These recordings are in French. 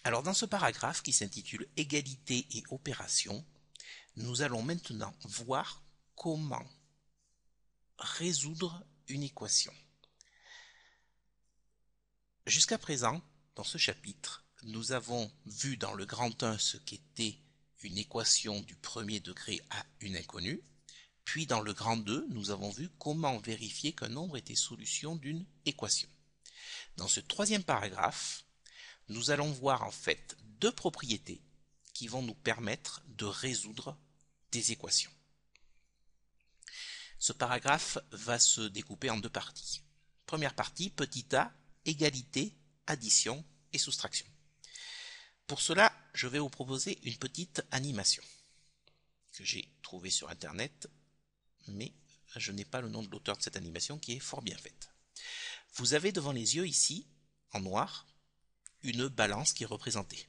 Alors dans ce paragraphe qui s'intitule Égalité et opération, nous allons maintenant voir comment résoudre une équation. Jusqu'à présent, dans ce chapitre, nous avons vu dans le grand 1 ce qu'était une équation du premier degré à une inconnue, puis dans le grand 2, nous avons vu comment vérifier qu'un nombre était solution d'une équation. Dans ce troisième paragraphe, nous allons voir en fait deux propriétés qui vont nous permettre de résoudre des équations. Ce paragraphe va se découper en deux parties. Première partie, petit a, égalité, addition et soustraction. Pour cela, je vais vous proposer une petite animation que j'ai trouvée sur internet, mais je n'ai pas le nom de l'auteur de cette animation qui est fort bien faite. Vous avez devant les yeux ici, en noir, une balance qui est représentée.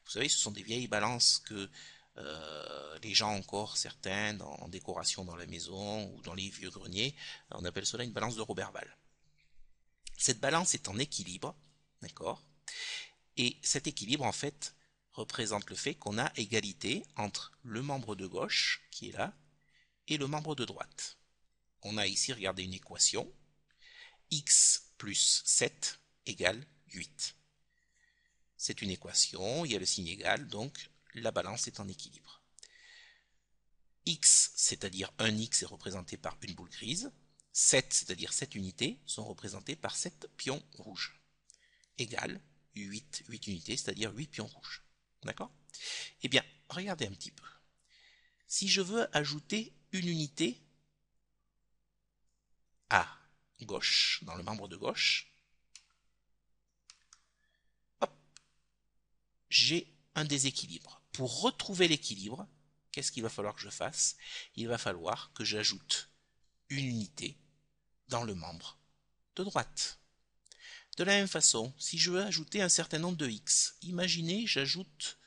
Vous savez, ce sont des vieilles balances que les gens encore, certains, en décoration dans la maison ou dans les vieux greniers, on appelle cela une balance de Roberval. Cette balance est en équilibre, d'accord? Et cet équilibre, en fait, représente le fait qu'on a égalité entre le membre de gauche, qui est là, et le membre de droite. On a ici, regardez, une équation, x plus 7 égale 8. C'est une équation, il y a le signe égal, donc la balance est en équilibre. X, c'est-à-dire un X, est représenté par une boule grise. 7, c'est-à-dire 7 unités, sont représentées par 7 pions rouges. Égale 8 unités, c'est-à-dire 8 pions rouges. D'accord? Eh bien, regardez un petit peu. Si je veux ajouter une unité à gauche, dans le membre de gauche, j'ai un déséquilibre. Pour retrouver l'équilibre, qu'est-ce qu'il va falloir que je fasse? Il va falloir que j'ajoute une unité dans le membre de droite. De la même façon, si je veux ajouter un certain nombre de x, imaginez j'ajoute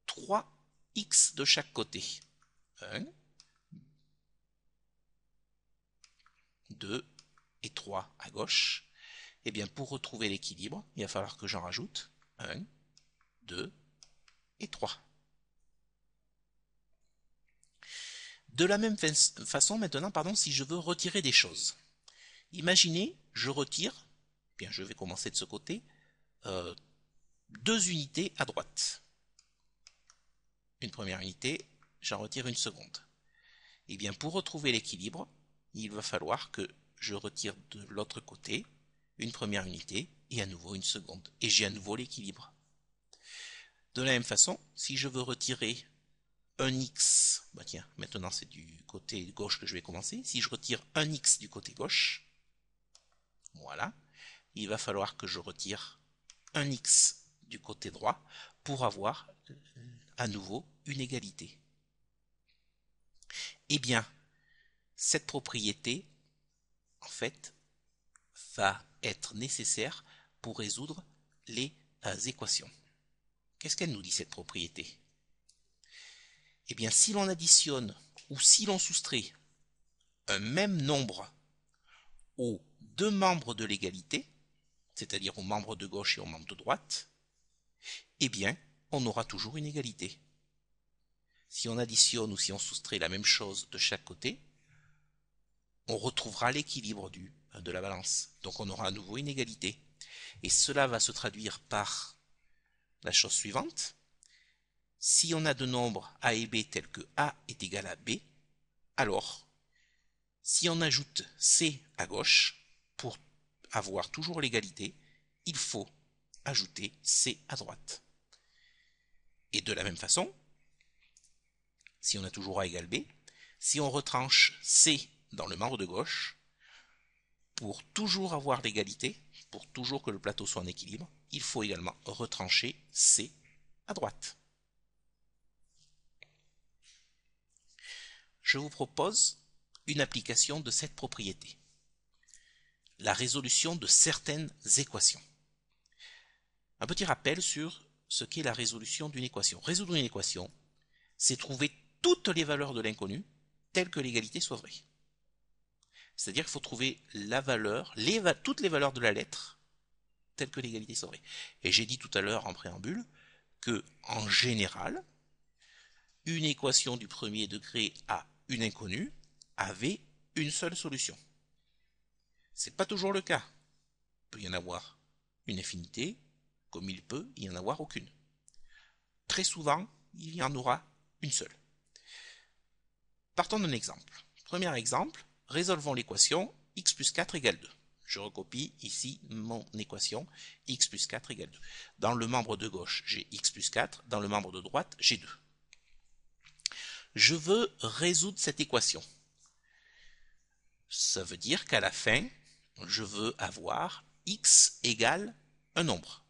3x de chaque côté. 1, 2 et 3 à gauche. Eh bien, pour retrouver l'équilibre, il va falloir que j'en rajoute 1, 2 et 3. De la même façon, maintenant, si je veux retirer des choses. Imaginez, je retire, bien je vais commencer de ce côté, 2 unités à droite. Une première unité, j'en retire une seconde. Et bien pour retrouver l'équilibre, il va falloir que je retire de l'autre côté une première unité et à nouveau une seconde. Et j'ai à nouveau l'équilibre. De la même façon, si je veux retirer un x, bah tiens, maintenant c'est du côté gauche que je vais commencer. Si je retire un x du côté gauche, voilà, il va falloir que je retire un x du côté droit pour avoir à nouveau une égalité. Eh bien, cette propriété, en fait, va être nécessaire pour résoudre les équations. Qu'est-ce qu'elle nous dit, cette propriété? Eh bien, si l'on additionne ou si l'on soustrait un même nombre aux deux membres de l'égalité, c'est-à-dire aux membres de gauche et aux membres de droite, eh bien, on aura toujours une égalité. Si on additionne ou si on soustrait la même chose de chaque côté, on retrouvera l'équilibre de la balance. Donc on aura à nouveau une égalité. Et cela va se traduire par la chose suivante. Si on a deux nombres A et B tels que A est égal à B, alors, si on ajoute C à gauche, pour avoir toujours l'égalité, il faut ajouter C à droite. Et de la même façon, si on a toujours A égale B, si on retranche C dans le membre de gauche, pour toujours avoir l'égalité, pour toujours que le plateau soit en équilibre, il faut également retrancher C à droite. Je vous propose une application de cette propriété. La résolution de certaines équations. Un petit rappel sur ce qu'est la résolution d'une équation. Résoudre une équation, c'est trouver toutes les valeurs de l'inconnu telles que l'égalité soit vraie. C'est-à-dire qu'il faut trouver la valeur, toutes les valeurs de la lettre tel que l'égalité soit vraie. Et j'ai dit tout à l'heure en préambule que, en général, une équation du premier degré à une inconnue avait une seule solution. C'est pas toujours le cas. Il peut y en avoir une infinité, comme il peut y en avoir aucune. Très souvent, il y en aura une seule. Partons d'un exemple. Premier exemple, résolvons l'équation x plus 4 égale 2. Je recopie ici mon équation x plus 4 égale 2. Dans le membre de gauche, j'ai x plus 4. Dans le membre de droite, j'ai 2. Je veux résoudre cette équation. Ça veut dire qu'à la fin, je veux avoir x égale un nombre.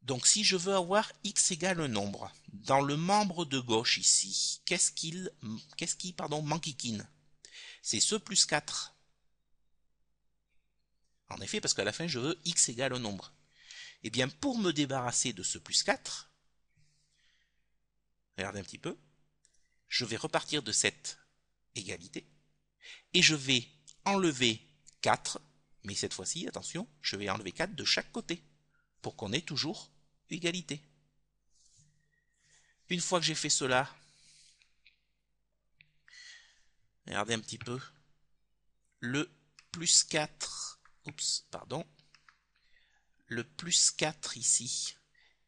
Donc si je veux avoir x égale un nombre, dans le membre de gauche ici, qu'est-ce qui m'enquiquine? C'est ce plus 4. En effet, parce qu'à la fin, je veux x égale un nombre. Eh bien, pour me débarrasser de ce plus 4, regardez un petit peu, je vais repartir de cette égalité, et je vais enlever 4, mais cette fois-ci, attention, je vais enlever 4 de chaque côté, pour qu'on ait toujours égalité. Une fois que j'ai fait cela, regardez un petit peu, le plus 4, le plus 4 ici,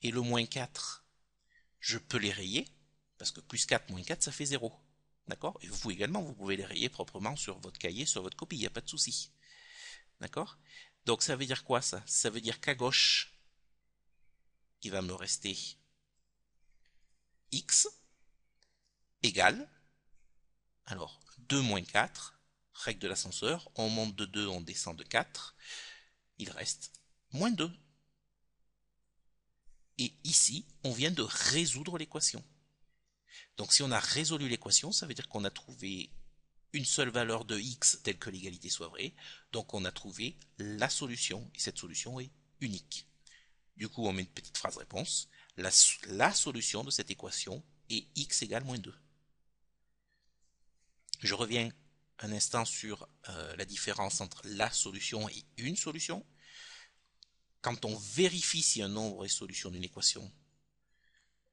et le moins 4, je peux les rayer, parce que plus 4 moins 4, ça fait 0. D'accord? Et vous également, vous pouvez les rayer proprement sur votre cahier, sur votre copie, il n'y a pas de souci. D'accord? Donc ça veut dire quoi ça? Ça veut dire qu'à gauche, il va me rester x égale, alors 2 moins 4, règle de l'ascenseur, on monte de 2, on descend de 4, il reste moins 2. Et ici, on vient de résoudre l'équation. Donc si on a résolu l'équation, ça veut dire qu'on a trouvé une seule valeur de x telle que l'égalité soit vraie, donc on a trouvé la solution, et cette solution est unique. Du coup, on met une petite phrase réponse, la solution de cette équation est x égale moins 2. Je reviens un instant sur la différence entre la solution et une solution. Quand on vérifie si un nombre est solution d'une équation,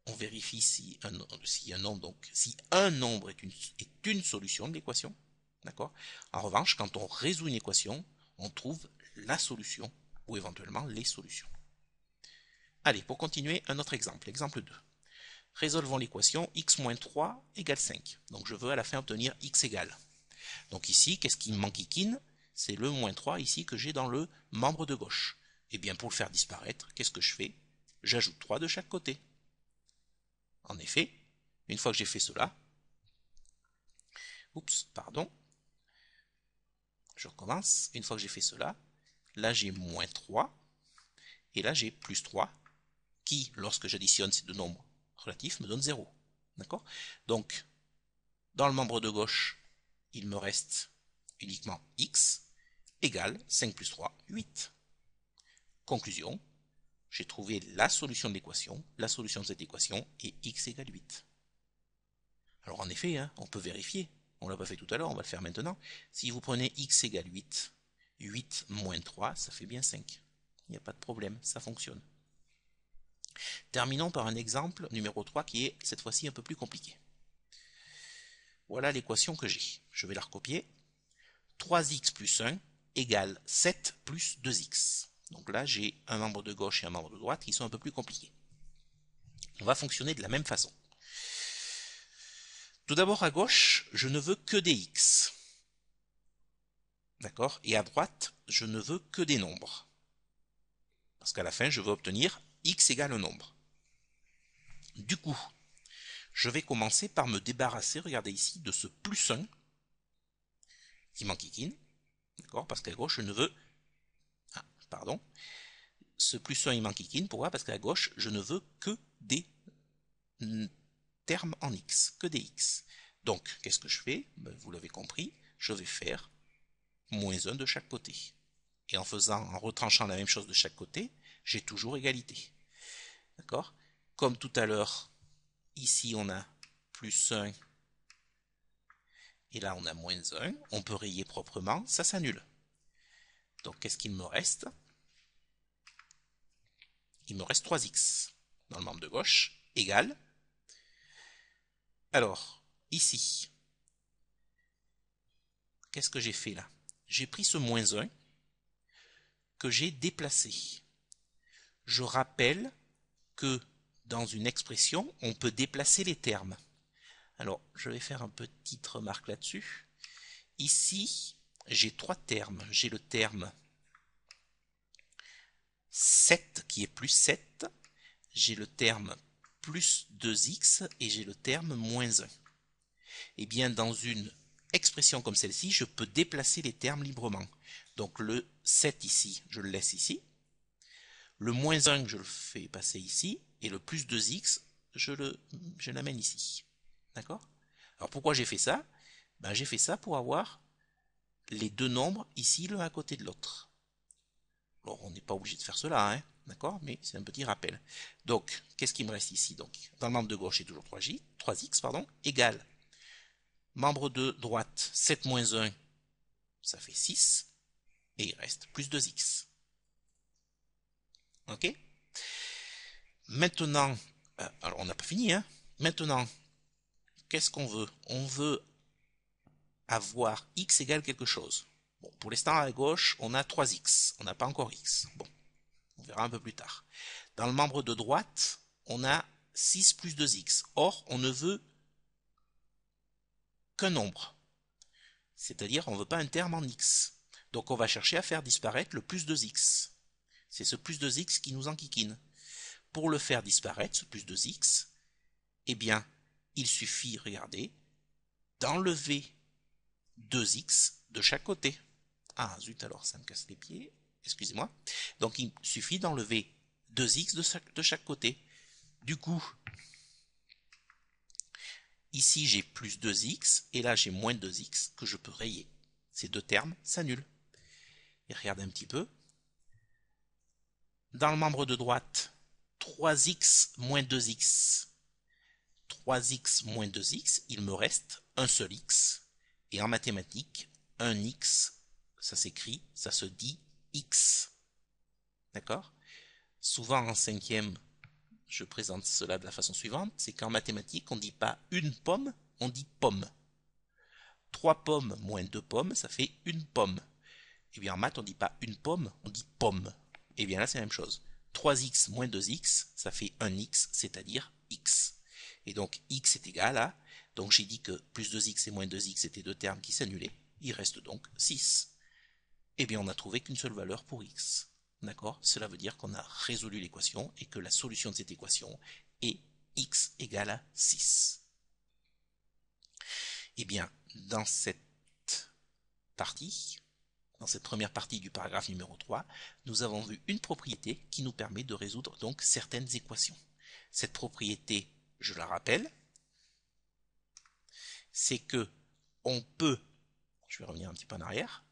on vérifie si un nombre est une solution de l'équation. D'accord? En revanche, quand on résout une équation, on trouve la solution ou éventuellement les solutions. Allez, pour continuer, un autre exemple. Exemple 2. Résolvons l'équation x moins 3 égale 5. Donc je veux à la fin obtenir x égale. Donc ici, qu'est-ce qui m'enquiquine? C'est le moins 3 ici que j'ai dans le membre de gauche. Et bien pour le faire disparaître, qu'est-ce que je fais? J'ajoute 3 de chaque côté. En effet, une fois que j'ai fait cela, je recommence. Une fois que j'ai fait cela, là j'ai moins 3, et là j'ai plus 3, qui, lorsque j'additionne ces deux nombres relatifs, me donne 0. D'accord? Donc, dans le membre de gauche, il me reste uniquement x égale 5 plus 3, 8. Conclusion, j'ai trouvé la solution de l'équation. La solution de cette équation est x égale 8. Alors en effet, on peut vérifier. On ne l'a pas fait tout à l'heure, on va le faire maintenant. Si vous prenez x égale 8, 8 moins 3, ça fait bien 5. Il n'y a pas de problème, ça fonctionne. Terminons par un exemple numéro 3 qui est cette fois-ci un peu plus compliqué. Voilà l'équation que j'ai. Je vais la recopier. 3x plus 1 égale 7 plus 2x. Donc là, j'ai un membre de gauche et un membre de droite qui sont un peu plus compliqués. On va fonctionner de la même façon. Tout d'abord, à gauche, je ne veux que des x. D'accord? Et à droite, je ne veux que des nombres. Parce qu'à la fin, je veux obtenir x égale un nombre. Du coup, je vais commencer par me débarrasser, regardez ici, de ce plus 1 qui m'enquiquine. D'accord? Parce qu'à gauche, je ne veux... Ce plus 1 il m'enquiquine. Pourquoi? Parce qu'à gauche, je ne veux que des termes en x, que des x. Donc, qu'est-ce que je fais? Vous l'avez compris, je vais faire moins 1 de chaque côté. Et en retranchant la même chose de chaque côté, j'ai toujours égalité. D'accord? Comme tout à l'heure, ici on a plus 1, et là on a moins 1, on peut rayer proprement, ça s'annule. Donc qu'est-ce qu'il me reste? Il me reste 3x dans le membre de gauche, égal. Alors, ici, qu'est-ce que j'ai fait là? J'ai pris ce moins 1 que j'ai déplacé. Je rappelle que dans une expression, on peut déplacer les termes. Alors, je vais faire une petite remarque là-dessus. Ici, j'ai 3 termes. J'ai le terme 7 qui est plus 7. J'ai le terme plus 2x et j'ai le terme moins 1. Eh bien, dans une expression comme celle-ci, je peux déplacer les termes librement. Donc le 7 ici, je le laisse ici. Le moins 1, je le fais passer ici. Et le plus 2x, je l'amène ici. D'accord? Alors pourquoi j'ai fait ça? Ben, j'ai fait ça pour avoir les deux nombres ici, l'un à côté de l'autre. Alors on n'est pas obligé de faire cela, hein, d'accord? Mais c'est un petit rappel. Donc, qu'est-ce qui me reste ici? Donc, dans le membre de gauche, c'est toujours 3x, égal. Membre de droite, 7 moins 1, ça fait 6. Et il reste plus 2x. Ok? Maintenant, alors on n'a pas fini, hein? Maintenant, qu'est-ce qu'on veut? On veut avoir x égale quelque chose. Bon, pour l'instant, à gauche, on a 3x. On n'a pas encore x. Bon, on verra un peu plus tard. Dans le membre de droite, on a 6 plus 2x. Or, on ne veut qu'un nombre. C'est-à-dire, on ne veut pas un terme en x. Donc, on va chercher à faire disparaître le plus 2x. C'est ce plus 2x qui nous enquiquine. Pour le faire disparaître, ce plus 2x, eh bien, il suffit, regardez, d'enlever 2x de chaque côté. Ah, zut, alors ça me casse les pieds. Excusez-moi. Donc, il suffit d'enlever 2x de chaque côté. Du coup, ici, j'ai plus 2x, et là, j'ai moins 2x que je peux rayer. Ces deux termes s'annulent. Et regardez un petit peu. Dans le membre de droite, 3x moins 2x. 3x moins 2x, il me reste un seul x. Et en mathématiques, un x, ça s'écrit, ça se dit x. D'accord? Souvent en cinquième, je présente cela de la façon suivante, c'est qu'en mathématiques, on ne dit pas une pomme, on dit pomme. 3 pommes moins 2 pommes, ça fait une pomme. Et bien en maths, on ne dit pas une pomme, on dit pomme. Et bien là, c'est la même chose. 3x moins 2x, ça fait un x, c'est-à-dire x. Et donc x est égal à, donc j'ai dit que plus 2x et moins 2x étaient deux termes qui s'annulaient, il reste donc 6. Et bien on n'a trouvé qu'une seule valeur pour x. D'accord? Cela veut dire qu'on a résolu l'équation et que la solution de cette équation est x égale à 6. Et bien, dans cette partie, dans cette première partie du paragraphe numéro 3, nous avons vu une propriété qui nous permet de résoudre donc certaines équations. Cette propriété, je la rappelle, c'est que on peut, je vais revenir un petit peu en arrière,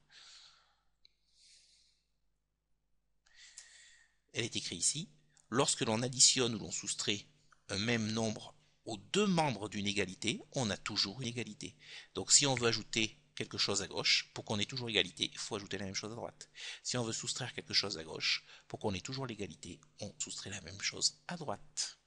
elle est écrite ici, lorsque l'on additionne ou l'on soustrait un même nombre aux deux membres d'une égalité, on a toujours une égalité. Donc si on veut ajouter quelque chose à gauche, pour qu'on ait toujours égalité, il faut ajouter la même chose à droite. Si on veut soustraire quelque chose à gauche, pour qu'on ait toujours l'égalité, on soustrait la même chose à droite.